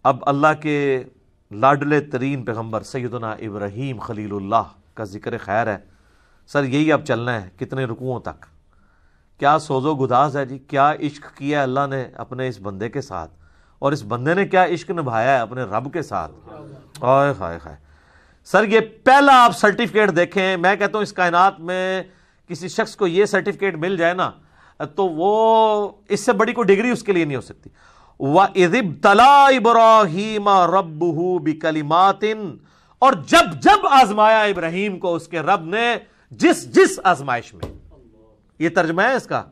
اب اللہ کے لاڈلے ترین پیغمبر سیدنا ابراہیم خلیل اللہ کا ذکر خیر ہے. سر یہی اب چلنا ہے کتنے رکوعوں تک. کیا سوز و گداز ہے جی, کیا عشق کیا اللہ نے اپنے اس بندے کے ساتھ, اور اس بندے نے کیا عشق نبھایا ہے اپنے رب کے ساتھ. ہائے ہائے ہائے. سر یہ پہلا آپ سرٹیفکیٹ دیکھیں, میں کہتا ہوں اس کائنات میں کسی شخص کو یہ سرٹیفکیٹ مل جائے نا تو وہ اس سے بڑی کوئی ڈگری اس کے لیے نہیں ہو سکتی. وَإِذِ ابْتَلَىٰ إِبْرَاهِيمَ رَبُّهُ بِكَلِمَاتٍ, اور جب جب آزمایا ابراہیم کو اس کے رب نے جس آزمائش میں. یہ ترجمہ ہے اس کا,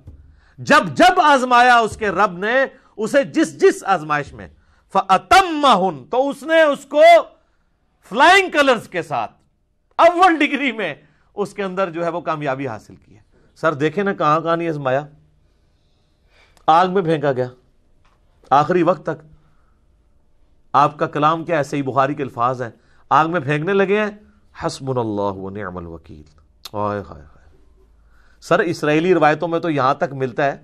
جب جب آزمایا اس کے رب نے اسے جس آزمائش میں. فَأَتَمَّهُنْ, تو اس نے اس کو فلائنگ کلرز کے ساتھ اول ڈگری میں اس کے اندر جو ہے وہ کامیابی حاصل کی ہے. سر دیکھیں نا کہاں نہیں آزمایا, آگ میں پھینکا گیا آخری وقت تک. آپ کا کلام کیا ہے, صحیح بخاری کے الفاظ ہیں, آگ میں پھینکنے لگے ہیں حسبنا اللہ ونعم الوکیل. ہائے ہائے ہائے. سر اسرائیلی روایتوں میں تو یہاں تک ملتا ہے,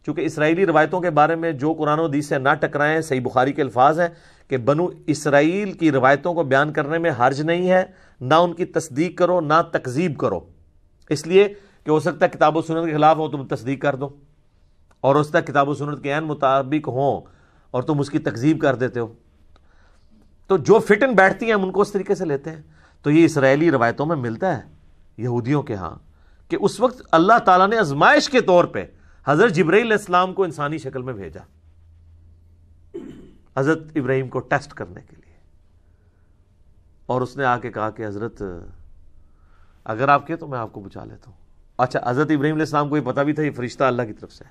چونکہ اسرائیلی روایتوں کے بارے میں جو قرآن و حدیث سے نہ ٹکرائیں, صحیح بخاری کے الفاظ ہیں کہ بنو اسرائیل کی روایتوں کو بیان کرنے میں حرج نہیں ہے, نہ ان کی تصدیق کرو نہ تکذیب کرو, اس لیے کہ ہو سکتا ہے کتاب و سنت کے خلاف ہو تم تصدیق کر دو, اور اس تک کتاب و سنت کے عین مطابق ہوں اور تم اس کی تکذیب کر دیتے ہو. تو جو فٹ ان بیٹھتی ہیں ہم ان کو اس طریقے سے لیتے ہیں. تو یہ اسرائیلی روایتوں میں ملتا ہے یہودیوں کے ہاں کہ اس وقت اللہ تعالیٰ نے آزمائش کے طور پہ حضرت جبرائیل علیہ السلام کو انسانی شکل میں بھیجا حضرت ابراہیم کو ٹیسٹ کرنے کے لیے, اور اس نے آ کے کہا کہ حضرت اگر آپ کے تو میں آپ کو بچا لیتا ہوں. اچھا, حضرت ابراہیم علیہ السلام کو یہ پتا بھی تھا یہ فرشتہ اللہ کی طرف سے ہے,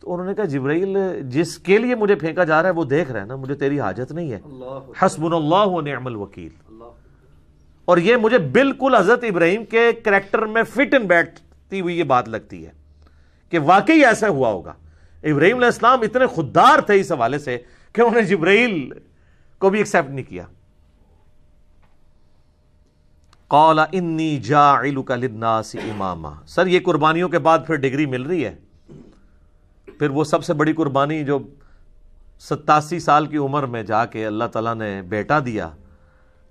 تو انہوں نے کہا جبرائیل جس کے لیے مجھے پھینکا جا رہا ہے وہ دیکھ رہا ہے نا, مجھے تیری حاجت نہیں ہے. حسبنا اللہ ونعم الوکیل. اور یہ مجھے بالکل حضرت ابراہیم کے کریکٹر میں فٹ ان بیٹھتی ہوئی یہ بات لگتی ہے کہ واقعی ایسا ہوا ہوگا. ابراہیم علیہ السلام اتنے خوددار تھے اس حوالے سے کہ انہوں نے جبرائیل کو بھی ایکسیپٹ نہیں کیا. قال انی جاعلک للناس اماما. سر یہ قربانیوں کے بعد پھر ڈگری مل رہی ہے. پھر وہ سب سے بڑی قربانی جو 87 سال کی عمر میں جا کے اللہ تعالیٰ نے بیٹا دیا,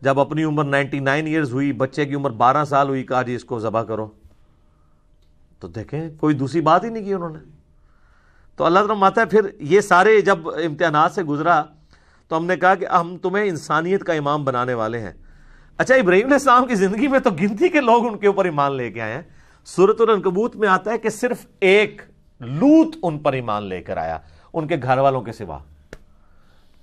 جب اپنی عمر 99 ایئرز ہوئی, بچے کی عمر 12 سال ہوئی, کہا جی اس کو ذبح کرو. تو دیکھیں کوئی دوسری بات ہی نہیں کی انہوں نے. تو اللہ تعالیٰ ماتا ہے پھر یہ سارے جب امتحانات سے گزرا تو ہم نے کہا کہ ہم تمہیں انسانیت کا امام بنانے والے ہیں. اچھا, ابراہیم علیہ السلام کی زندگی میں تو گنتی کے لوگ ان کے اوپر ایمان لے کے آئے ہیں. سورۃ العنکبوت میں آتا ہے کہ صرف ایک لوط ان پر ایمان لے کر آیا ان کے گھر والوں کے سوا.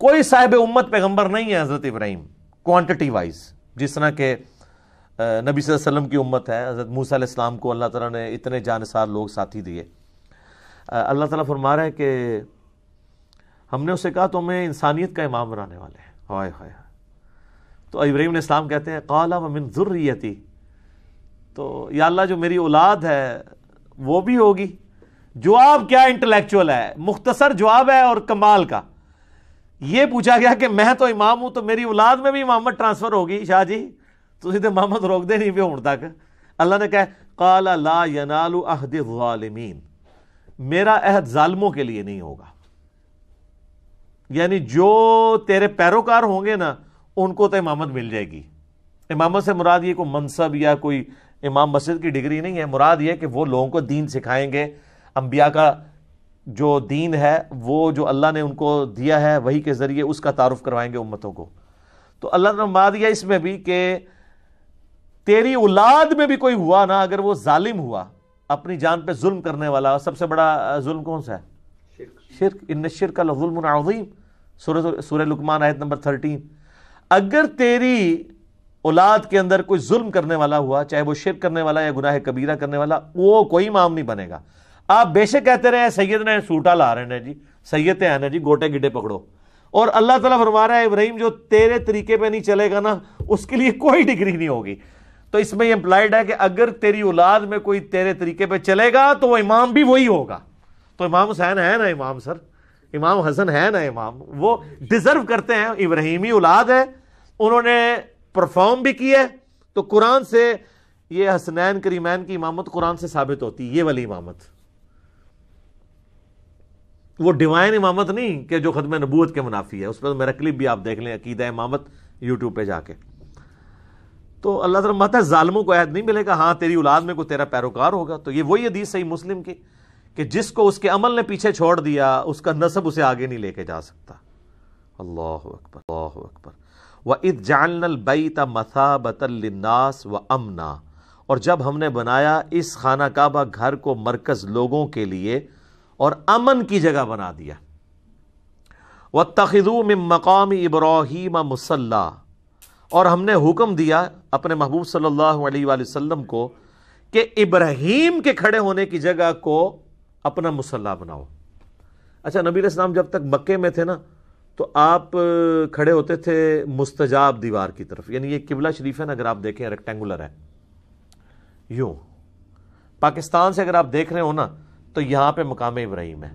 کوئی صاحب امت پیغمبر نہیں ہے حضرت ابراہیم کوانٹٹی وائز, جس طرح کہ نبی صلی اللہ علیہ وسلم کی امت ہے. حضرت موسیٰ علیہ السلام کو اللہ تعالیٰ نے اتنے جانثار لوگ ساتھی دیے. اللہ تعالیٰ فرما رہا ہے کہ ہم نے اسے کہا تو ہمیں انسانیت کا امام بنانے والے ہیں. ہائے ہائے. تو ابراہیم علیہ السلام کہتے ہیں قال ومن ذریتی, تو یا اللہ جو میری اولاد ہے وہ بھی ہوگی. جواب کیا انٹلیکچوئل ہے, مختصر جواب ہے اور کمال کا. یہ پوچھا گیا کہ میں تو امام ہوں تو میری اولاد میں بھی امامت ٹرانسفر ہوگی. شاہ جی تسی تے امامت روک دے نہیں پہ ہون تک. اللہ نے کہا قال لا ینال عہد الظالمین, میرا عہد ظالموں کے لیے نہیں ہوگا. یعنی جو تیرے پیروکار ہوں گے نا ان کو تو امامت مل جائے گی. امامت سے مراد یہ کوئی منصب یا کوئی امام مسجد کی ڈگری نہیں ہے. مراد یہ کہ وہ لوگوں کو دین سکھائیں گے, انبیاء کا جو دین ہے وہ جو اللہ نے ان کو دیا ہے وہی کے ذریعے اس کا تعارف کروائیں گے امتوں کو. تو اللہ نے فرما دیا اس میں بھی کہ تیری اولاد میں بھی کوئی ہوا نا اگر وہ ظالم ہوا, اپنی جان پہ ظلم کرنے والا. سب سے بڑا ظلم کون سا ہے؟ شرک. ان الشرک لظلم عظیم, سورہ لقمان آیت نمبر 13. اگر تیری اولاد کے اندر کوئی ظلم کرنے والا ہوا, چاہے وہ شرک کرنے والا یا گناہ کبیرہ کرنے والا, وہ کوئی امام نہیں بنے گا. آپ بے شک کہتے رہے سید نے سوٹا لا رہے ہیں جی, سید ہیں نا جی, گوٹے گڈے پکڑو. اور اللہ تعالیٰ فرما رہا ہے ابراہیم جو تیرے طریقے پہ نہیں چلے گا نا اس کے لیے کوئی ڈگری نہیں ہوگی. تو اس میں یہ امپلائڈ ہے کہ اگر تیری اولاد میں کوئی تیرے طریقے پہ چلے گا تو وہ امام بھی وہی ہوگا. تو امام حسین ہے نا امام, سر امام حسن ہے نا امام, وہ ڈیزرو کرتے ہیں. ابراہیمی اولاد ہے, انہوں نے پرفارم بھی کی ہے. تو قرآن سے یہ حسنین کریمین کی امامت قرآن سے ثابت ہوتی ہے, یہ والی امامت. وہ ڈیوائن امامت نہیں کہ جو ختم نبوت کے منافی ہے، اس پہ تو میرا کلپ بھی آپ دیکھ لیں، عقیدہ امامت یوٹیوب پہ جا کے. تو اللہ تعالیٰ ماتا ہے ظالموں کو عہد نہیں ملے گا، ہاں تیری اولاد میں کوئی تیرا پیروکار ہوگا. تو یہ وہی حدیث صحیح مسلم کی کہ جس کو اس کے عمل نے پیچھے چھوڑ دیا اس کا نسب اسے آگے نہیں لے کے جا سکتا. اللہ اکبر اللہ اکبر. وَإِذْ جَعَلْنَا الْبَيْتَ مَثَابَةً لِلنَّاسِ وَأَمْنًا، اور جب ہم نے بنایا اس خانہ کعبہ گھر کو مرکز لوگوں کے لیے اور امن کی جگہ بنا دیا. وَاتَّخِذُوا مِن مَّقَامِ إِبْرَاهِيمَ مُصَلًّى، اور ہم نے حکم دیا اپنے محبوب صلی اللہ علیہ وآلہ وسلم کو کہ ابراہیم کے کھڑے ہونے کی جگہ کو اپنا مصلی بناؤ. اچھا، نبی علیہ السلام جب تک مکے میں تھے نا تو آپ کھڑے ہوتے تھے مستجاب دیوار کی طرف، یعنی یہ قبلہ شریف ہے نا، اگر آپ دیکھیں ریکٹینگولر ہے یوں. پاکستان سے اگر آپ دیکھ رہے ہو نا تو یہاں پہ مقام ابراہیم ہے،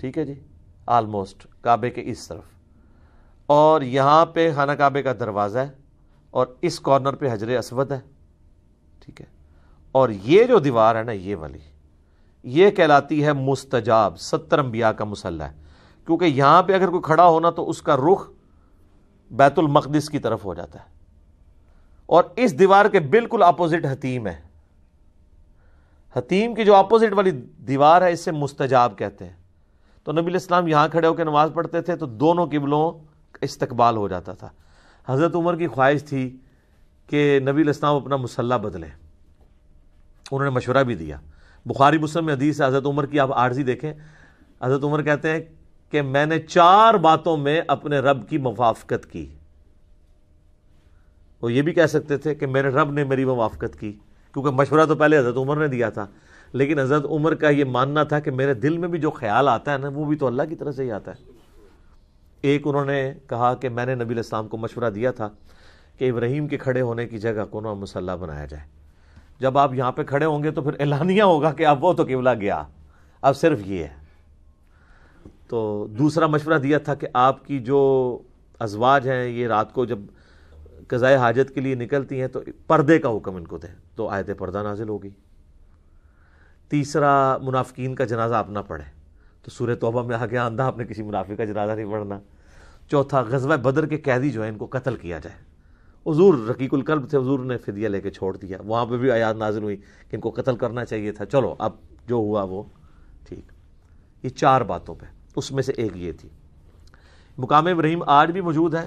ٹھیک ہے جی، آلموسٹ کعبے کے اس طرف، اور یہاں پہ خانہ کعبے کا دروازہ ہے اور اس کارنر پہ حجر اسود ہے، ٹھیک ہے. اور یہ جو دیوار ہے نا یہ والی، یہ کہلاتی ہے مستجاب، 70 انبیاء کا مصلی ہے، کیونکہ یہاں پہ اگر کوئی کھڑا ہونا تو اس کا رخ بیت المقدس کی طرف ہو جاتا ہے. اور اس دیوار کے بالکل اپوزٹ حتیم ہے، حتیم کی جو اپوزٹ والی دیوار ہے اسے مستجاب کہتے ہیں. تو نبی علیہ السلام یہاں کھڑے ہو کے نماز پڑھتے تھے تو دونوں قبلوں استقبال ہو جاتا تھا. حضرت عمر کی خواہش تھی کہ نبی علیہ السلام اپنا مصلی بدلیں، انہوں نے مشورہ بھی دیا. بخاری مسلم میں حدیث ہے حضرت عمر کی، آپ عارضی دیکھیں. حضرت عمر کہتے ہیں کہ میں نے 4 باتوں میں اپنے رب کی موافقت کی. وہ یہ بھی کہہ سکتے تھے کہ میرے رب نے میری موافقت کی، کیونکہ مشورہ تو پہلے حضرت عمر نے دیا تھا، لیکن حضرت عمر کا یہ ماننا تھا کہ میرے دل میں بھی جو خیال آتا ہے نا وہ بھی تو اللہ کی طرف سے ہی آتا ہے. ایک انہوں نے کہا کہ میں نے نبی علیہ السلام کو مشورہ دیا تھا کہ ابراہیم کے کھڑے ہونے کی جگہ کو نا مصلی بنایا جائے. جب آپ یہاں پہ کھڑے ہوں گے تو پھر اعلانیہ ہوگا کہ اب وہ تو قبلہ گیا، اب صرف یہ ہے. تو دوسرا مشورہ دیا تھا کہ آپ کی جو ازواج ہیں یہ رات کو جب قضائے حاجت کے لیے نکلتی ہیں تو پردے کا حکم ان کو دیں، تو آیت پردہ نازل ہوگی. تیسرا، منافقین کا جنازہ آپ نہ پڑھیں، تو سورہ توبہ میں آ گیا اندھا آپ نے کسی منافق کا جنازہ نہیں پڑھنا. چوتھا، غزوہ بدر کے قیدی جو ہیں ان کو قتل کیا جائے. حضور رقیق القلب تھے، حضور نے فدیہ لے کے چھوڑ دیا، وہاں پہ بھی آیات نازل ہوئی کہ ان کو قتل کرنا چاہیے تھا، چلو اب جو ہوا وہ ٹھیک. یہ 4 باتوں پہ، اس میں سے ایک یہ تھی. مقام ابراہیم آج بھی موجود ہے،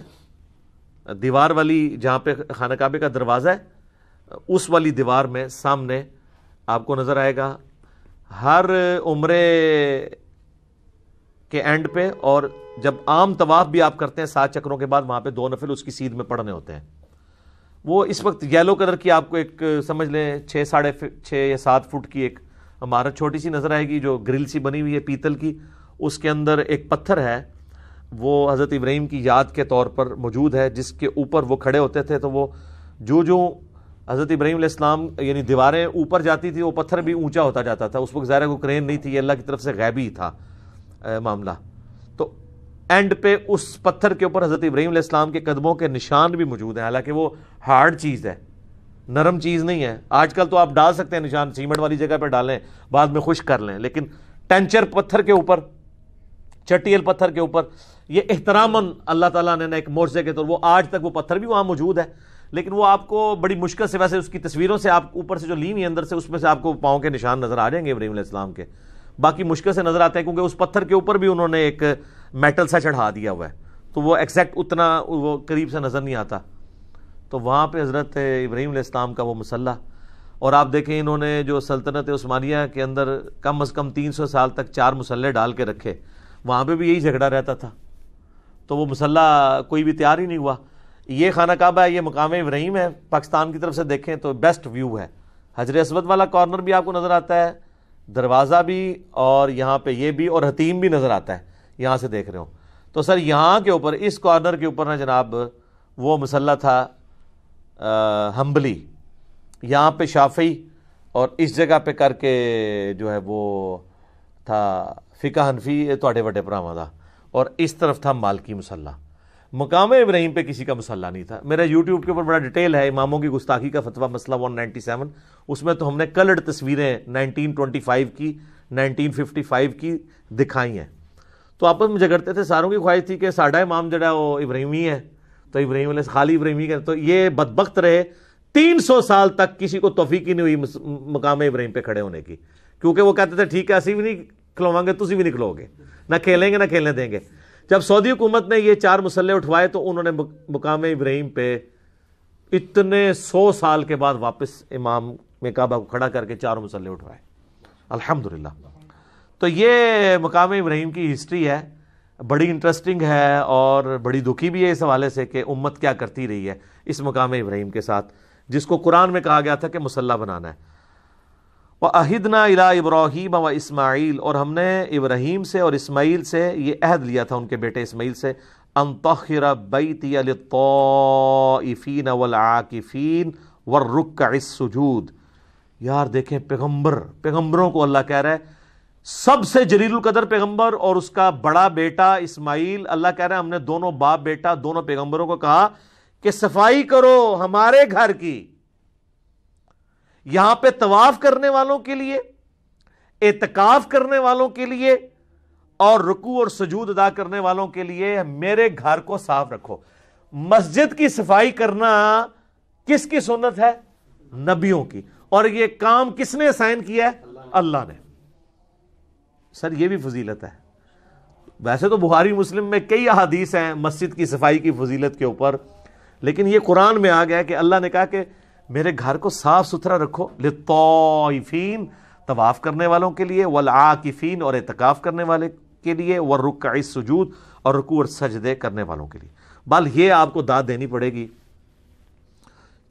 دیوار والی جہاں پہ خانہ کعبے کا دروازہ ہے اس والی دیوار میں سامنے آپ کو نظر آئے گا ہر عمرے کے اینڈ پہ، اور جب عام طواف بھی آپ کرتے ہیں 7 چکروں کے بعد وہاں پہ 2 نفل اس کی سیدھ میں پڑھنے ہوتے ہیں. وہ اس وقت یلو کلر کی آپ کو ایک سمجھ لیں 6 یا 7 فٹ کی ایک عمارت چھوٹی سی نظر آئے گی جو گرل سی بنی ہوئی ہے پیتل کی. اس کے اندر ایک پتھر ہے، وہ حضرت ابراہیم کی یاد کے طور پر موجود ہے، جس کے اوپر وہ کھڑے ہوتے تھے. تو وہ جو حضرت ابراہیم علیہ السلام یعنی دیواریں اوپر جاتی تھی وہ پتھر بھی اونچا ہوتا جاتا تھا. اس وقت ظاہر کو کرین نہیں تھی، یہ اللہ کی طرف سے غیبی تھا معاملہ. تو اینڈ پہ اس پتھر کے اوپر حضرت ابراہیم علیہ السلام کے قدموں کے نشان بھی موجود ہیں، حالانکہ وہ ہارڈ چیز ہے، نرم چیز نہیں ہے. آج کل تو آپ ڈال سکتے ہیں نشان، سیمنٹ والی جگہ پہ ڈالیں بعد میں خشک کر لیں، لیکن ٹینچر پتھر کے اوپر، چٹیل پتھر کے اوپر، یہ احتراماً اللہ تعالیٰ نے ایک معجزے کے طور، وہ آج تک وہ پتھر بھی وہاں موجود ہے، لیکن وہ آپ کو بڑی مشکل سے، ویسے اس کی تصویروں سے آپ اوپر سے جو لی ہوئی اندر سے اس میں سے آپ کو پاؤں کے نشان نظر آ جائیں گے ابراہیم علیہ السلام کے، باقی مشکل سے نظر آتے ہیں کیونکہ اس پتھر کے اوپر بھی انہوں نے ایک میٹل سا چڑھا دیا ہوا ہے، تو وہ ایگزیکٹ اتنا وہ قریب سے نظر نہیں آتا. تو وہاں پہ حضرت ابراہیم علیہ السلام کا وہ مصلی. اور آپ دیکھیں انہوں نے جو سلطنت عثمانیہ کے اندر کم از کم 300 سال تک 4 مصلے ڈال کے رکھے، وہاں پہ بھی یہی جھگڑا رہتا تھا، تو وہ مصلی کوئی بھی تیار ہی نہیں ہوا. یہ خانہ کعبہ ہے، یہ مقام ابراہیم ہے، پاکستان کی طرف سے دیکھیں تو بیسٹ ویو ہے. حجر اسود والا کارنر بھی آپ کو نظر آتا ہے، دروازہ بھی، اور یہاں پہ یہ بھی، اور حتیم بھی نظر آتا ہے یہاں سے دیکھ رہے ہوں. تو سر یہاں کے اوپر اس کارنر کے اوپر نا جناب وہ مصلی تھا ہمبلی، یہاں پہ شافعی، اور اس جگہ پہ کر کے جو ہے وہ تھا فقہ حنفی تواڈے وڈے بھراواں دا، اور اس طرف تھا مالکی مصلی. مقام ابراہیم پہ کسی کا مصلی نہیں تھا. میرا یوٹیوب کے اوپر بڑا ڈیٹیل ہے اماموں کی گستاخی کا فتویٰ مسئلہ 197، اس میں تو ہم نے کلرڈ تصویریں 1925 کی 1955 کی دکھائی ہیں. تو آپس میں جھگڑتے تھے. ساروں کی خواہش تھی کہ ساڈا امام جڑا وہ ابراہیمی ہے, تو ابراہیم علیہ خالی ابراہیمی کا. تو یہ بدبخت رہے 300 سال تک کسی کو توفیق ہی نہیں ہوئی مقام ابراہیم پہ کھڑے ہونے کی, کیونکہ وہ کہتے تھے ٹھیک ہے اسی بھی نہیں کھلواؤں گے, تسی بھی نہیں کھلو گے, نہ کھیلیں گے نہ کھیلنے دیں گے. جب سعودی حکومت نے یہ 4 مسلح اٹھوائے تو انہوں نے مقام ابراہیم پہ اتنے 100 سال کے بعد واپس امام میں کعبہ کو کھڑا کر کے 4 مسلح اٹھوائے, الحمدللہ. تو یہ مقام ابراہیم کی ہسٹری ہے, بڑی انٹرسٹنگ ہے اور بڑی دکھی بھی ہے اس حوالے سے کہ امت کیا کرتی رہی ہے اس مقام ابراہیم کے ساتھ, جس کو قرآن میں کہا گیا تھا کہ مسلح بنانا ہے. وَأَهِدْنَا إِلَىٰ إِبْرَاهِيمَ وَإِسْمَاعِيلَ, اور ہم نے ابراہیم سے اور اسماعیل سے یہ عہد لیا تھا, ان کے بیٹے اسماعیل سے, أَن طَهِّرَ بَيْتِيَ لِلطَّائِفِينَ وَالْعَاكِفِينَ وَالرُّكَّعِ السُّجُودِ. یار دیکھیں پیغمبروں کو اللہ کہہ رہا ہے, سب سے جلیل القدر پیغمبر اور اس کا بڑا بیٹا اسماعیل, اللہ کہہ رہا ہے ہم نے دونوں باپ بیٹا دونوں پیغمبروں کو کہا کہ صفائی کرو ہمارے گھر کی, یہاں پہ طواف کرنے والوں کے لیے, اعتکاف کرنے والوں کے لیے اور رکوع اور سجود ادا کرنے والوں کے لیے میرے گھر کو صاف رکھو. مسجد کی صفائی کرنا کس کی سنت ہے؟ نبیوں کی. اور یہ کام کس نے اسائن کیا ہے؟ اللہ نے. سر یہ بھی فضیلت ہے. ویسے تو بخاری مسلم میں کئی احادیث ہیں مسجد کی صفائی کی فضیلت کے اوپر, لیکن یہ قرآن میں آ گیا کہ اللہ نے کہا کہ میرے گھر کو صاف ستھرا رکھو, للطائفین طواف کرنے والوں کے لیے, والعاکفین اور اعتکاف کرنے والے کے لیے, والرکع السجود اور رکوع اور سجدے کرنے والوں کے لیے. بل یہ آپ کو داد دینی پڑے گی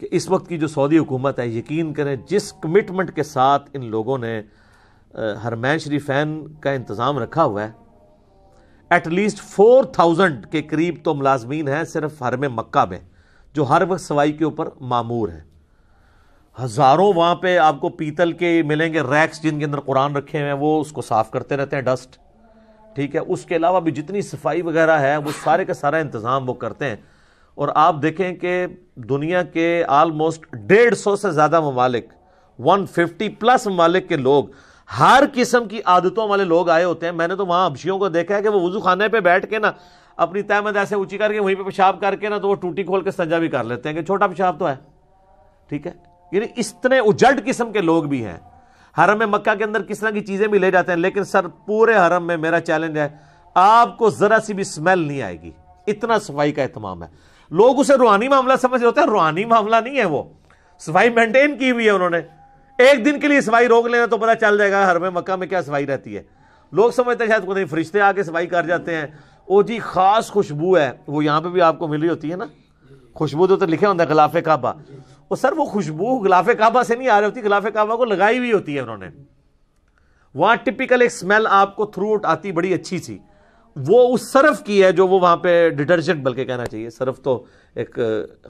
کہ اس وقت کی جو سعودی حکومت ہے, یقین کریں جس کمٹمنٹ کے ساتھ ان لوگوں نے حرمین شریفین کا انتظام رکھا ہوا ہے, ایٹ لیسٹ 4000 کے قریب تو ملازمین ہیں صرف حرم مکہ میں جو ہر وقت صفائی کے اوپر مامور ہیں. ہزاروں وہاں پہ آپ کو پیتل کے ملیں گے ریکس جن کے اندر قرآن رکھے ہوئے ہیں, وہ اس کو صاف کرتے رہتے ہیں, ڈسٹ, ٹھیک ہے. اس کے علاوہ بھی جتنی صفائی وغیرہ ہے وہ سارے کا سارا انتظام وہ کرتے ہیں. اور آپ دیکھیں کہ دنیا کے آلموسٹ 150 سے زیادہ ممالک, 150+ ممالک کے لوگ, ہر قسم کی عادتوں والے لوگ آئے ہوتے ہیں. میں نے تو وہاں حبشیوں کو دیکھا ہے کہ وہ وضو خانے پہ بیٹھ کے نا اپنی تہمت ایسے اونچی کر کے وہیں پہ پیشاب کر کے نا تو وہ ٹوٹی کھول کے استنجا بھی کر لیتے ہیں کہ چھوٹا پیشاب تو ہے, ٹھیک ہے. یعنی اس طرح اجڑ قسم کے لوگ بھی ہیں. حرم مکہ کے اندر کس طرح کی چیزیں بھی لے جاتے ہیں, لیکن سر پورے حرم میں میرا چیلنج ہے آپ کو ذرا سی بھی سمیل نہیں آئے گی, اتنا صفائی کا اہتمام ہے. لوگ اسے روحانی معاملہ سمجھ رہے ہوتے ہیں, روحانی معاملہ نہیں ہے, وہ صفائی مینٹین کی ہوئی ہے انہوں نے. ایک دن کے لیے صفائی روک لینا تو پتہ چل جائے گا حرم مکہ میں کیا صفائی رہتی ہے. لوگ سمجھتے ہیں شاید کوئی فرشتے آ کے صفائی کر جاتے ہیں. او جی خاص خوشبو ہے, وہ یہاں پہ بھی آپ کو ملی ہوتی ہے نا, خوشبو تو لکھے ہوتا ہے غلاف کعبہ. وہ سر وہ خوشبو غلاف کعبہ سے نہیں آ رہی ہوتی, غلاف کعبہ کو لگائی ہوئی ہوتی ہے انہوں نے. وہاں ٹپیکل ایک سمیل آپ کو تھرو آؤٹ آتی, بڑی اچھی سی. وہ اس صرف کی ہے جو وہ وہاں پہ ڈٹرجنٹ بلکہ کہنا چاہیے, صرف تو ایک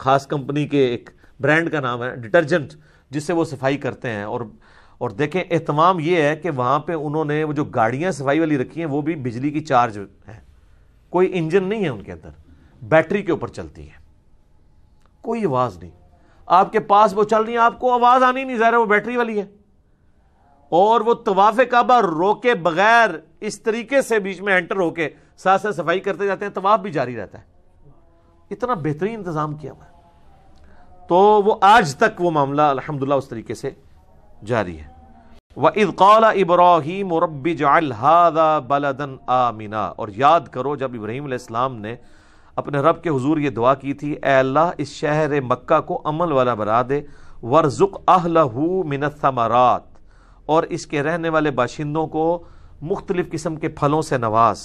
خاص کمپنی کے ایک برانڈ کا نام ہے ڈٹرجنٹ, جس سے وہ صفائی کرتے ہیں. اور دیکھیں اہتمام یہ ہے کہ وہاں پہ انہوں نے وہ جو گاڑیاں صفائی والی رکھی ہیں وہ بھی بجلی کی چارج ہے, کوئی انجن نہیں ہے ان کے اندر, بیٹری کے اوپر چلتی ہے, کوئی آواز نہیں. آپ کے پاس وہ چل رہی ہیں آپ کو آواز آنی نہیں, ظاہر ہے وہ بیٹری والی ہے. اور وہ طواف کعبہ روکے بغیر اس طریقے سے بیچ میں انٹر ہو کے ساتھ ساتھ صفائی کرتے جاتے ہیں, طواف بھی جاری رہتا ہے. اتنا بہترین انتظام کیا ہوا ہے. تو وہ آج تک وہ معاملہ الحمدللہ اس طریقے سے جاری ہے. وَإِذْ قَالَ إِبْرَاهِيمُ رَبِّ اجْعَلْ هَذَا بَلَدًا آمِنًا, اور یاد کرو جب ابراہیم علیہ السلام نے اپنے رب کے حضور یہ دعا کی تھی, اے اللہ اس شہر مکہ کو امن والا بنا دے, وَارْزُقْ أَهْلَهُ مِنَ الثَّمَرَاتِ, اور اس کے رہنے والے باشندوں کو مختلف قسم کے پھلوں سے نواز.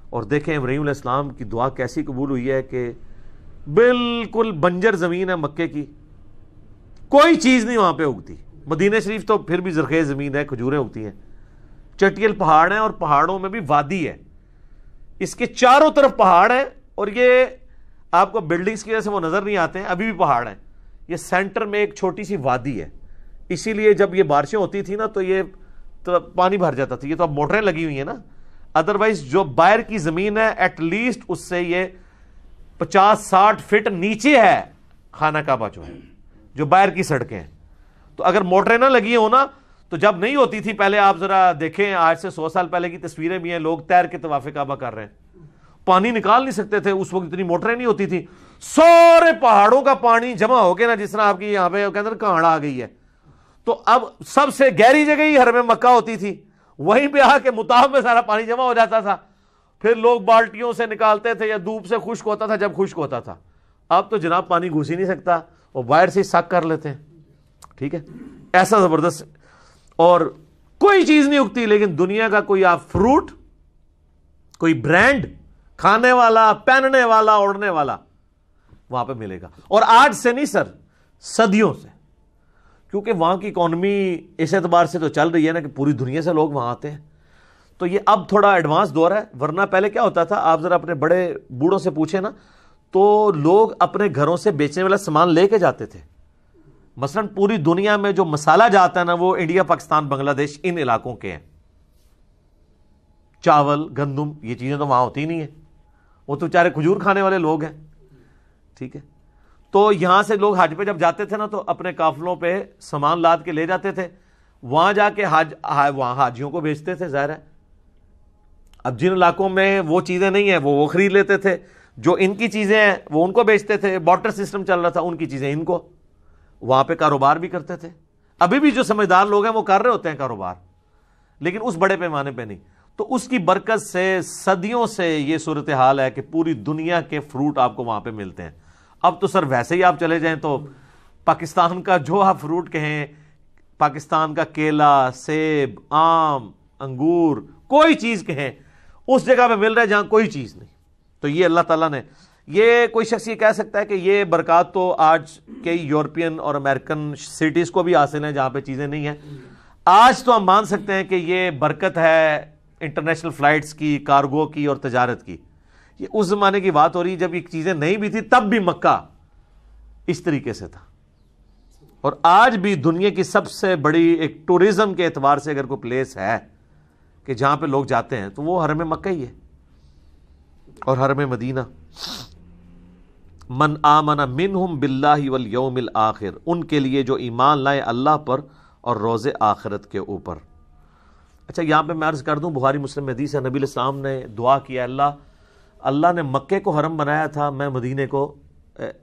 اور دیکھیں ابراہیم علیہ السلام کی دعا کیسی قبول ہوئی ہے کہ بالکل بنجر زمین ہے مکے کی, کوئی چیز نہیں وہاں پہ اگتی. مدینہ شریف تو پھر بھی زرخیز زمین ہے, کھجوریں اگتی ہیں. چٹیل پہاڑ ہیں اور پہاڑوں میں بھی وادی ہے, اس کے چاروں طرف پہاڑ ہیں, اور یہ آپ کو بلڈنگز کی وجہ سے وہ نظر نہیں آتے ہیں, ابھی بھی پہاڑ ہیں. یہ سینٹر میں ایک چھوٹی سی وادی ہے, اسی لیے جب یہ بارشیں ہوتی تھی نا تو یہ تو پانی بھر جاتا تھا. یہ تو اب موٹریں لگی ہوئی ہیں نا, ادروائز جو باہر کی زمین ہے ایٹ لیسٹ اس سے یہ 50-60 فٹ نیچے ہے خانہ کعبہ جو ہے, جو باہر کی سڑکیں ہیں. تو اگر موٹریں نہ لگی ہو نا تو جب نہیں ہوتی تھی پہلے، آپ ذرا دیکھیں آج سے 100 سال پہلے کی تصویریں بھی ہیں، لوگ تیر کے طواف کعبہ کر رہے ہیں، پانی نکال نہیں سکتے تھے، اس وقت اتنی موٹریں نہیں ہوتی تھی، سارے پہاڑوں کا پانی جمع ہو کے نا، جس طرح آپ کی یہاں پہ کے اندر کہاڑ آ گئی ہے، تو اب سب سے گہری جگہ ہی حرم مکہ ہوتی تھی، وہیں پہ آ کے مطاف میں سارا پانی جمع ہو جاتا تھا، پھر لوگ بالٹیوں سے نکالتے تھے یا دھوپ سے خشک ہوتا تھا جب خشک ہوتا تھا۔ اب تو جناب پانی گھس ہی نہیں سکتا، وہ باہر سے سک کر لیتے ہیں، ٹھیک ہے، ایسا زبردست، اور کوئی چیز نہیں اگتی، لیکن دنیا کا کوئی آپ فروٹ، کوئی برانڈ، کھانے والا، پہننے والا، اوڑھنے والا وہاں پہ ملے گا۔ اور آج سے نہیں سر، صدیوں سے، کیونکہ وہاں کی اکانومی اس اعتبار سے تو چل رہی ہے نا کہ پوری دنیا سے لوگ وہاں آتے ہیں، تو یہ اب تھوڑا ایڈوانس دور ہے، ورنہ پہلے کیا ہوتا تھا، آپ ذرا اپنے بڑے بوڑھوں سے پوچھیں نا، تو لوگ اپنے گھروں سے بیچنے والا سامان لے کے جاتے تھے۔ مثلا پوری دنیا میں جو مسالہ جاتا ہے نا، وہ انڈیا، پاکستان، بنگلہ دیش، ان علاقوں کے ہیں۔ چاول، گندم، یہ چیزیں تو وہاں ہوتی نہیں ہیں، وہ تو بیچارے کھجور کھانے والے لوگ ہیں، ٹھیک ہے۔ تو یہاں سے لوگ حج پہ جب جاتے تھے نا، تو اپنے قافلوں پہ سامان لاد کے لے جاتے تھے، وہاں جا کے وہاں حاجیوں کو بیچتے تھے، ظاہر ہے۔ اب جن علاقوں میں وہ چیزیں نہیں ہیں وہ خرید لیتے تھے، جو ان کی چیزیں ہیں وہ ان کو بیچتے تھے، بارٹر سسٹم چل رہا تھا، ان کی چیزیں ان کو، وہاں پہ کاروبار بھی کرتے تھے۔ ابھی بھی جو سمجھدار لوگ ہیں وہ کر رہے ہوتے ہیں کاروبار، لیکن اس بڑے پیمانے پہ نہیں۔ تو اس کی برکت سے صدیوں سے یہ صورتحال ہے کہ پوری دنیا کے فروٹ آپ کو وہاں پہ ملتے ہیں۔ اب تو سر ویسے ہی آپ چلے جائیں تو پاکستان کا جو آپ فروٹ کہیں، پاکستان کا کیلا، سیب، آم، انگور، کوئی چیز کہیں، اس جگہ پہ مل رہا ہے جہاں کوئی چیز نہیں۔ تو یہ اللہ تعالیٰ نے، یہ کوئی شخص یہ کہہ سکتا ہے کہ یہ برکات تو آج کئی یورپین اور امریکن سٹیز کو بھی حاصل ہیں جہاں پہ چیزیں نہیں ہیں۔ آج تو ہم مان سکتے ہیں کہ یہ برکت ہے انٹرنیشنل فلائٹس کی، کارگو کی اور تجارت کی۔ یہ اس زمانے کی بات ہو رہی ہے جب یہ چیزیں نہیں بھی تھی، تب بھی مکہ اس طریقے سے تھا۔ اور آج بھی دنیا کی سب سے بڑی ایک ٹورزم کے اعتبار سے اگر کوئی پلیس ہے کہ جہاں پہ لوگ جاتے ہیں تو وہ حرم مکہ ہی ہے اور حرم مدینہ۔ من آمن منہم باللہ والیوم الآخر، ان کے لیے جو ایمان لائے اللہ پر اور روز آخرت کے اوپر۔ اچھا یہاں پہ میں عرض کر دوں، بخاری مسلم میں حدیث ہے، نبی علیہ السلام نے دعا کیا، اللہ نے مکے کو حرم بنایا تھا، میں مدینے کو،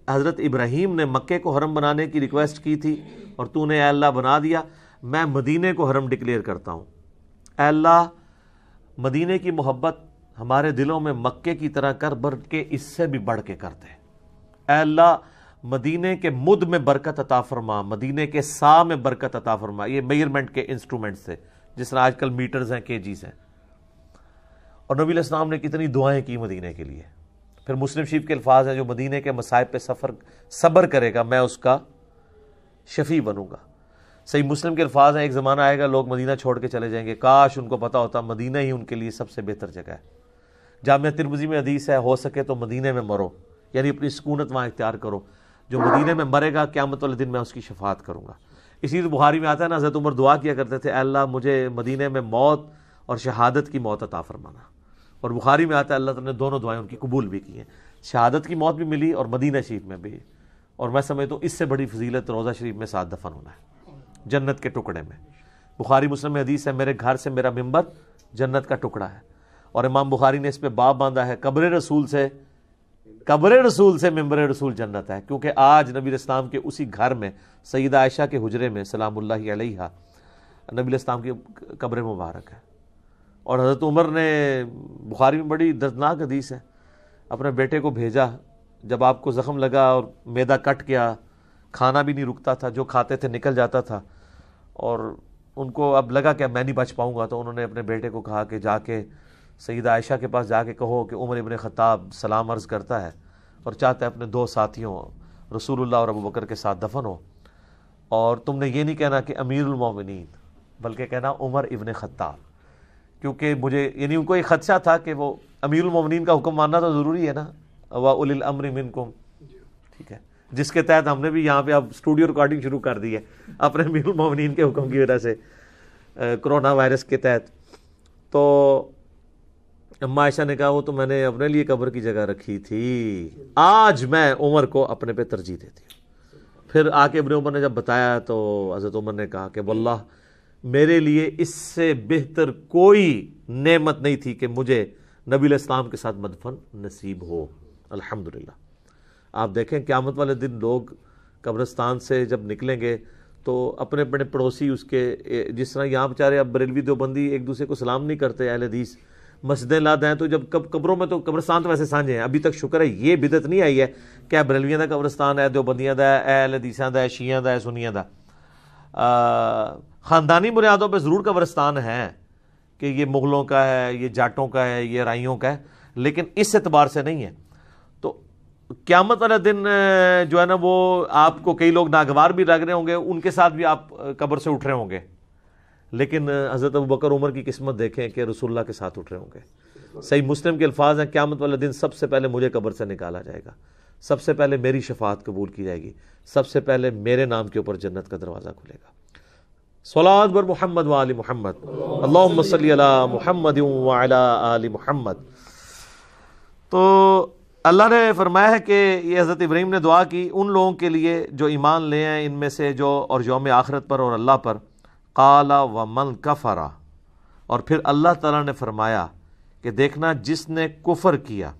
حضرت ابراہیم نے مکے کو حرم بنانے کی ریکویسٹ کی تھی اور تو نے اے اللہ بنا دیا، میں مدینے کو حرم ڈکلیئر کرتا ہوں۔ اے اللہ مدینے کی محبت ہمارے دلوں میں مکے کی طرح کر، بلکہ اس سے بھی بڑھ کے کرتے ہیں۔ اے اللہ مدینے کے مد میں برکت عطا فرما، مدینے کے سا میں برکت عطا فرما، یہ میئرمنٹ کے انسٹرومنٹ سے، جس طرح آج کل میٹرز ہیں، کیجیز ہیں۔ اور نبی علیہ السلام نے کتنی دعائیں کی مدینے کے لیے۔ پھر مسلم شریف کے الفاظ ہیں، جو مدینے کے مصائب پہ صبر کرے گا میں اس کا شفیع بنوں گا۔ صحیح مسلم کے الفاظ ہیں، ایک زمانہ آئے گا لوگ مدینہ چھوڑ کے چلے جائیں گے، کاش ان کو پتا ہوتا مدینہ ہی ان کے لیے سب سے بہتر جگہ ہے۔ جامعہ ترمذی میں حدیث ہے، ہو سکے تو مدینے میں مرو، یعنی اپنی سکونت وہاں اختیار کرو، جو مدینے میں مرے گا قیامت والے دن میں اس کی شفاعت کروں گا۔ اسی لیے بخاری میں آتا ہے نا، حضرت عمر دعا کیا کرتے تھے، اے اللہ مجھے مدینے میں موت اور شہادت کی موت عطا فرمانا۔ اور بخاری میں آتا ہے اللہ تعالیٰ نے دونوں دعائیں ان کی قبول بھی کی ہیں، شہادت کی موت بھی ملی اور مدینہ شریف میں بھی۔ اور میں سمجھتا ہوں اس سے بڑی فضیلت روضہ شریف میں ساتھ دفن ہونا ہے، جنت کے ٹکڑے میں۔ بخاری مسلم میں حدیث ہے، میرے گھر سے میرا ممبر جنت کا ٹکڑا ہے۔ اور امام بخاری نے اس پہ باب باندھا ہے، قبر رسول سے ممبر رسول جنت ہے، کیونکہ آج نبی علیہ السلام کے اسی گھر میں سیدہ عائشہ کے حجرے میں سلام اللہ علیہا نبی علیہ السلام کی قبر مبارک ہے۔ اور حضرت عمر نے، بخاری میں بڑی دردناک حدیث ہے، اپنے بیٹے کو بھیجا، جب آپ کو زخم لگا اور میدا کٹ گیا، کھانا بھی نہیں رکتا تھا، جو کھاتے تھے نکل جاتا تھا، اور ان کو اب لگا کہ میں نہیں بچ پاؤں گا، تو انہوں نے اپنے بیٹے کو کہا کہ جا کے سیدہ عائشہ کے پاس جا کے کہو کہ عمر ابن خطاب سلام عرض کرتا ہے اور چاہتا ہے اپنے 2 ساتھیوں رسول اللہ اور ابو بکر کے ساتھ دفن ہو، اور تم نے یہ نہیں کہنا کہ امیر المومنین، بلکہ کہنا عمر ابن خطاب، کیونکہ مجھے، یعنی ان کو ایک خدشہ تھا کہ وہ امیر المومنین کا حکم ماننا تو ضروری ہے نا، وَأُولِي الْأَمْرِ مِنْكُمْ، ٹھیک ہے، جس کے تحت ہم نے بھی یہاں پہ اب اسٹوڈیو ریکارڈنگ شروع کر دی ہے اپنے امیر المومنین کے حکم کی وجہ سے، کرونا وائرس کے تحت۔ تو اما عائشہ نے کہا وہ تو میں نے اپنے لیے قبر کی جگہ رکھی تھی، آج میں عمر کو اپنے پہ ترجیح دیتی ہوں۔ پھر آ کے ابن عمر نے جب بتایا تو حضرت عمر نے کہا کہ واللہ میرے لیے اس سے بہتر کوئی نعمت نہیں تھی کہ مجھے نبی علیہ السلام کے ساتھ مدفن نصیب ہو. الحمدللہ. آپ دیکھیں قیامت والے دن لوگ قبرستان سے جب نکلیں گے تو اپنے اپنے پڑوسی اس کے، جس طرح یہاں بیچارے اب بریلوی دیوبندی ایک دوسرے کو سلام نہیں کرتے اہل حدیث، مسجدیں لاد ہیں، تو جب قبروں میں تو قبرستان تو ویسے سانجھے ہیں. ابھی تک شکر ہے یہ بدعت نہیں آئی ہے کہ بریلویاں دا قبرستان ہے، دیوبندیاں دا ہے، اہل حدیثاں دا ہے، شیعہ دا ہے، سنیاں دا. خاندانی بنیادوں پہ ضرور قبرستان ہے کہ یہ مغلوں کا ہے، یہ جاٹوں کا ہے، یہ رائیوں کا ہے، لیکن اس اعتبار سے نہیں ہے. تو قیامت والا دن جو ہے نا وہ آپ کو کئی لوگ ناگوار بھی لگ رہے ہوں گے، ان کے ساتھ بھی آپ قبر سے اٹھ رہے ہوں گے، لیکن حضرت ابوبکر عمر کی قسمت دیکھیں کہ رسول اللہ کے ساتھ اٹھ رہے ہوں گے. صحیح مسلم کے الفاظ ہیں، قیامت والا دن سب سے پہلے مجھے قبر سے نکالا جائے گا، سب سے پہلے میری شفاعت قبول کی جائے گی، سب سے پہلے میرے نام کے اوپر جنت کا دروازہ کھلے گا. صلوات بر محمد وآل محمد، اللہم صلی علی محمد وعلی آل محمد. تو اللہ نے فرمایا ہے کہ یہ حضرت ابراہیم نے دعا کی ان لوگوں کے لیے جو ایمان لے ہیں ان میں سے، جو اور یوم آخرت پر اور اللہ پر. قال ومن کفر، اور پھر اللہ تعالیٰ نے فرمایا کہ دیکھنا جس نے کفر کیا،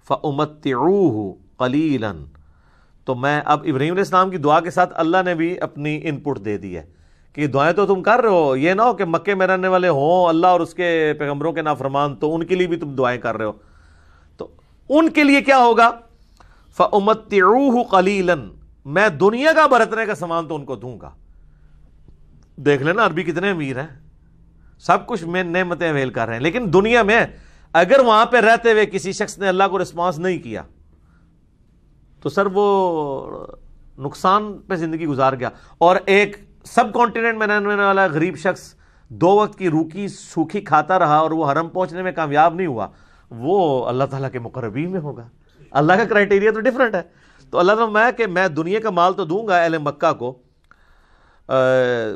فَأُمَتِّعُوهُ قَلِيلًا، تو میں اب ابراہیم علیہ السلام کی دعا کے ساتھ اللہ نے بھی اپنی ان پٹ دے دی ہے کہ دعائیں تو تم کر رہے ہو، یہ نہ ہو کہ مکے میں رہنے والے ہوں اللہ اور اس کے پیغمبروں کے نافرمان تو ان کے لیے بھی تم دعائیں کر رہے ہو. تو ان کے لیے کیا ہوگا؟ فَأُمَتِّعُوهُ قَلِيلًا، میں دنیا کا برتنے کا سامان تو ان کو دوں گا. دیکھ لینا عربی کتنے امیر ہیں، سب کچھ میں نعمتیں اویل کر رہے ہیں، لیکن دنیا میں اگر وہاں پہ رہتے ہوئے کسی شخص نے اللہ کو رسپانس نہیں کیا تو سر وہ نقصان پہ زندگی گزار گیا. اور ایک سب کانٹیننٹ میں رہنے والا غریب شخص 2 وقت کی روکی سوکھی کھاتا رہا اور وہ حرم پہنچنے میں کامیاب نہیں ہوا، وہ اللہ تعالیٰ کے مقربین میں ہوگا. اللہ کا کرائٹیریا تو ڈیفرنٹ ہے. تو اللہ تعالیٰ میں کہ میں دنیا کا مال تو دوں گا اہل مکہ کو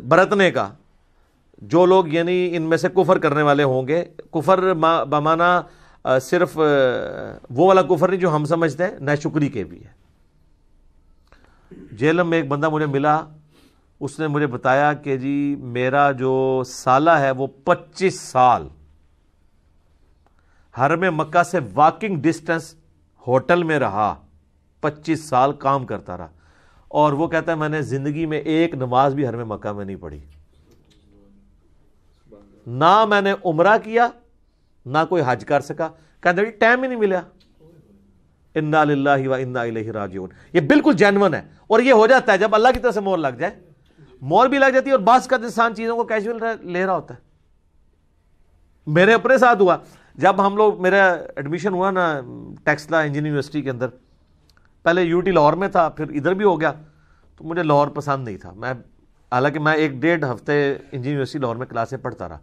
برتنے کا، جو لوگ یعنی ان میں سے کفر کرنے والے ہوں گے. کفر بمانا صرف وہ والا کفر نہیں جو ہم سمجھتے ہیں، ناشکری کے بھی ہے. جیلم میں ایک بندہ مجھے ملا، اس نے مجھے بتایا کہ جی میرا جو سالہ ہے وہ 25 سال حرم مکہ سے واکنگ ڈسٹنس ہوٹل میں رہا، 25 سال کام کرتا رہا، اور وہ کہتا ہے میں نے زندگی میں ایک نماز بھی حرم مکہ میں نہیں پڑھی، نہ میں نے عمرہ کیا نہ کوئی حج کر سکا. کہتا ہے ٹائم ہی نہیں ملا. انا للہ و انا الیہ راجعون. یہ بالکل جینون ہے، اور یہ ہو جاتا ہے جب اللہ کی طرف سے مہر لگ جائے. مہر بھی لگ جاتی ہے اور بعض کا انسان چیزوں کو کیجول لے رہا ہوتا ہے. میرے اپنے ساتھ ہوا جب ہم لوگ، میرا ایڈمیشن ہوا نا ٹیکسلا انجینئرنگ یونیورسٹی کے اندر، پہلے یو ٹی لاہور میں تھا، پھر ادھر بھی ہو گیا، تو مجھے لاہور پسند نہیں تھا. حالانکہ میں 1.5 ہفتے انجینئرنگ یونیورسٹی لاہور میں کلاسیں پڑھتا رہا.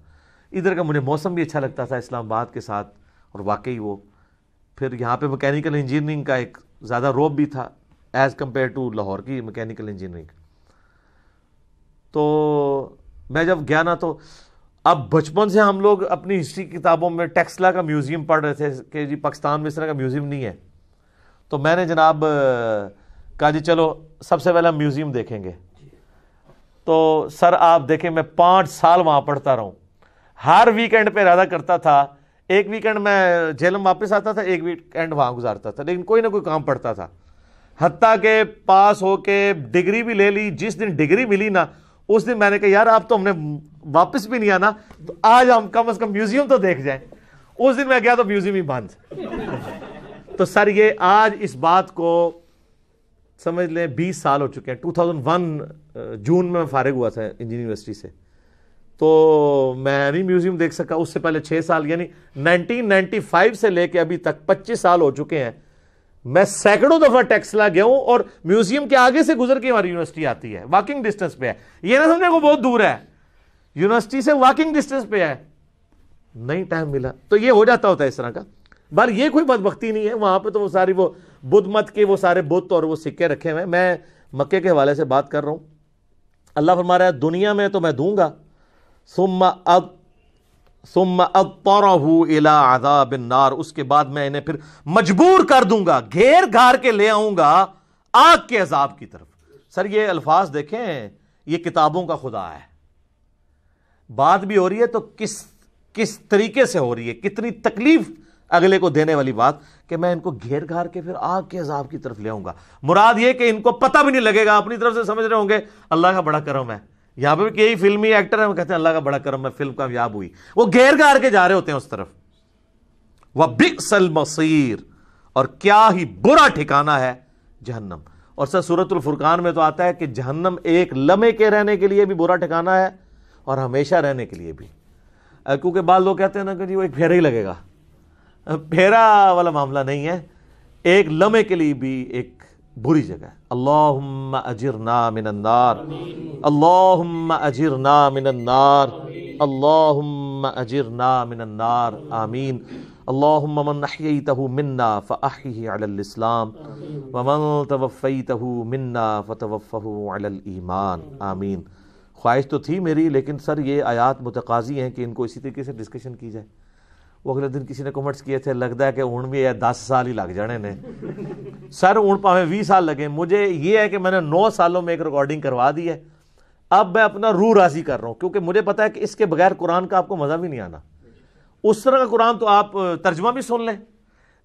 ادھر کا مجھے موسم بھی اچھا لگتا تھا اسلام آباد کے ساتھ، اور واقعی وہ پھر یہاں پہ میکینیکل انجینئرنگ کا ایک زیادہ روب بھی تھا ایز کمپیئر ٹو لاہور کی میکینیکل انجینئرنگ. تو میں جب گیا نا، تو اب بچپن سے ہم لوگ اپنی ہسٹری کتابوں میں ٹیکسلا کا میوزیم پڑھ رہے تھے کہ جی پاکستان میں اس طرح کا میوزیم نہیں ہے. تو میں نے جناب کہا جی چلو سب سے پہلے میوزیم دیکھیں گے. تو سر آپ دیکھیں میں 5 سال وہاں پڑھتا رہا ہوں، ہر ویکینڈ پہ ارادہ کرتا تھا، ایک ویکینڈ میں جیلم واپس آتا تھا، ایک ویکینڈ وہاں گزارتا تھا، لیکن کوئی نہ کوئی کام پڑتا تھا. حتیٰ کہ پاس ہو کے ڈگری بھی لے لی. جس دن ڈگری ملی نا اس دن میں نے کہا یار آپ تو ہم نے واپس بھی نہیں آنا، تو آج ہم کم از کم میوزیم تو دیکھ جائیں. اس دن میں گیا تو میوزیم ہی بند. تو سر یہ آج اس بات کو سمجھ لیں 20 سال ہو چکے ہیں. 2001 جون میں فارغ ہوا تھا انجینئرنگ یونیورسٹی سے، تو میں نہیں میوزیم دیکھ سکا. اس سے پہلے 6 سال یعنی 1995 سے لے کے ابھی تک 25 سال ہو چکے ہیں. میں سینکڑوں دفعہ ٹیکسلا گیا ہوں، اور میوزیم کے آگے سے گزر کے ہماری یونیورسٹی آتی ہے، واکنگ ڈسٹنس پہ ہے. یہ نہ سمجھے کو بہت دور ہے، یونیورسٹی سے واکنگ ڈسٹنس پہ ہے. نہیں ٹائم ملا تو یہ ہو جاتا ہوتا ہے اس طرح کا. بل یہ کوئی بدبختی نہیں ہے، وہاں پہ تو وہ ساری وہ بدھ مت کے وہ سارے بت اور وہ سکے رکھے ہوئے ہیں. میں مکے کے حوالے سے بات کر رہا ہوں. اللہ فرما رہا ہے دنیا میں تو میں دوں گا، ثم اضطرہ الی عذاب النار، اس کے بعد میں انہیں پھر مجبور کر دوں گا، گھیر گھار کے لے آؤں گا آگ کے عذاب کی طرف. سر یہ الفاظ دیکھیں، یہ کتابوں کا خدا ہے. بات بھی ہو رہی ہے تو کس طریقے سے ہو رہی ہے, کتنی تکلیف اگلے کو دینے والی بات کہ میں ان کو گھیر گھار کے پھر آگ کے عذاب کی طرف لے آؤں گا. مراد یہ کہ ان کو پتہ بھی نہیں لگے گا, اپنی طرف سے سمجھ رہے ہوں گے اللہ کا بڑا کرم ہے. یہاں پہ بھی یہی فلمی ایکٹر ہیں, وہ کہتے ہیں اللہ کا بڑا کرم ہے, فلم کامیاب ہوئی, وہ گھیر گھار کے جا رہے ہوتے ہیں اس طرف. وَبِئْسَ الْمَصِيرُ, اور کیا ہی برا ٹھکانہ ہے جہنم. اور سر سورۃ الفرقان میں تو آتا ہے کہ جہنم ایک لمحے کے رہنے کے لیے بھی برا ٹھکانہ ہے اور ہمیشہ رہنے کے لیے بھی. کیونکہ بعض لوگ کہتے ہیں نا کہ جی وہ ایک پھیرا ہی لگے گا, پھیرا والا معاملہ نہیں ہے, ایک لمحے کے لیے بھی ایک بری جگہ ہے. اللہم اجرنا من النار, اللہم اجرنا من النار, اللہم اجرنا من النار, آمین. اللہم من احییتہ منا فاحیہ علی الاسلام ومن توفیتہ منا فتوفہ علی الایمان, آمین. خواہش تو تھی میری, لیکن سر یہ آیات متقاضی ہیں کہ ان کو اسی طریقے سے ڈسکشن کی جائے. وہ اگلے دن کسی نے کمنٹس کیے تھے, لگتا ہے کہ اون بھی ہے 10 سال ہی لگ جانے نے. سر اون پاویں 20 سال لگے, مجھے یہ ہے کہ میں نے 9 سالوں میں ایک ریکارڈنگ کروا دی ہے. اب میں اپنا روح راضی کر رہا ہوں, کیونکہ مجھے پتا ہے کہ اس کے بغیر قرآن کا آپ کو مزہ بھی نہیں آنا. اس طرح کا قرآن تو آپ ترجمہ بھی سن لیں,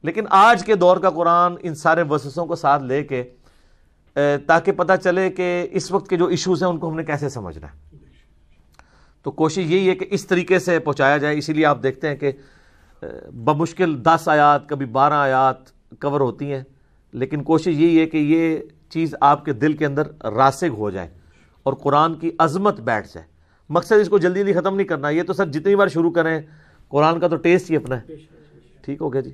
لیکن آج کے دور کا قرآن ان سارے ورسسوں کو ساتھ لے کے, تاکہ پتہ چلے کہ اس وقت کے جو ایشوز ہیں ان کو ہم نے کیسے سمجھنا ہے. تو کوشش یہی ہے کہ اس طریقے سے پہنچایا جائے. اسی لیے آپ دیکھتے ہیں کہ بمشکل 10 آیات کبھی 12 آیات کور ہوتی ہیں, لیکن کوشش یہی ہے کہ یہ چیز آپ کے دل کے اندر راسخ ہو جائے اور قرآن کی عظمت بیٹھ جائے. مقصد اس کو جلدی جلدی ختم نہیں کرنا, یہ تو سر جتنی بار شروع کریں قرآن کا تو ٹیسٹ ہی اپنا ہے. ٹھیک ہو گیا جی.